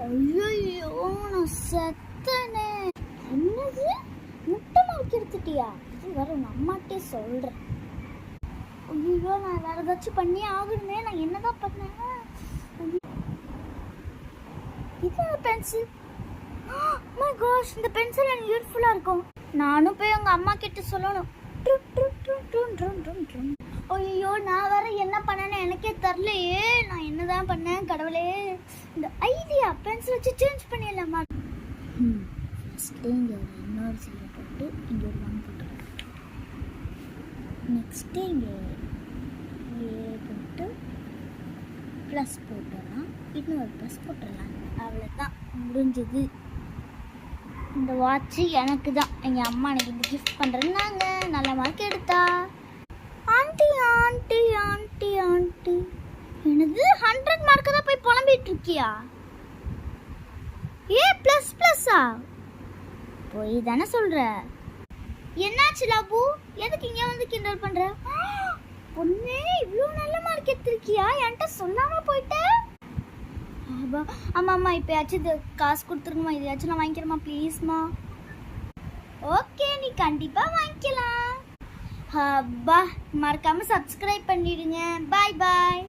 ஐயோ நான் செத்தனே. என்னது முட்டை மார்க் எடுத்துட்டியா? இது வேற உன் அம்மாட்டே சொல்றேன். ஐயோ நான் வேற ஏதாச்சும் பண்ணி ஆகணுமே. நான் என்னதான் பண்ணேன்? இது பென்சில். மை காஷ், இந்த பென்சில் எனக்கு யூஸ்ஃபுல்லா இருக்கும். நானும் போய் உங்க அம்மா கிட்ட சொல்லணும். ஐயோ நான் வேற என்ன பண்ணேன்னு எனக்கே தெரியலையே. நான் என்னதான் பண்ணேன் கடவுளே. இந்த ஐடியா பென்சில் வச்சு சேஞ்ச் பண்ணிடலாமா? ஃபர்ஸ்ட் இங்க ஒரு இன்னொரு சீலை போட்டு இங்க ஒரு 1 போட்டுருக்கேன். நெக்ஸ்ட் இங்க ஏ போட்டு ப்ளஸ் போட்டுடலாம். இன்னொரு ப்ளஸ் போட்டுடலாம். அவ்வளோதான், முடிஞ்சது. இந்த வாட்ச் எனக்கு தான். எங்கள் அம்மா எனக்கு இந்த கிஃப்ட் பண்ணுறேன்னாங்க. நல்ல மார்க் எடுத்தா. ஆண்டி ஆண்டி ஆண்டி ஆண்டி எனது 100 மார்க்கு தான் போய் புலம்பிட்டு இருக்கியா? ஏ ப்ளஸ் ப்ளஸ்ஸா? போய் தானே சொல்கிற. என்னாச்சு லாபு? எதுக்கு இங்கே வந்து கிண்டல் பண்ணுற? பொண்ணே இவ்வளோ நல்ல மார்க் எடுத்திருக்கியா? என்கிட்ட சொல்லாமல் போயிட்ட. ஆமாம்மா, இப்போயாச்சும் இது காசு கொடுத்துருங்கம்மா. இதையாச்சும் நான் வாங்கிக்கிறேம்மா ப்ளீஸ்மா. ஓகே, நீ கண்டிப்பாக வாங்கிக்கலாம். அப்பா, மறக்காமல் சப்ஸ்கிரைப் பண்ணிடுங்க. பாய் பாய்.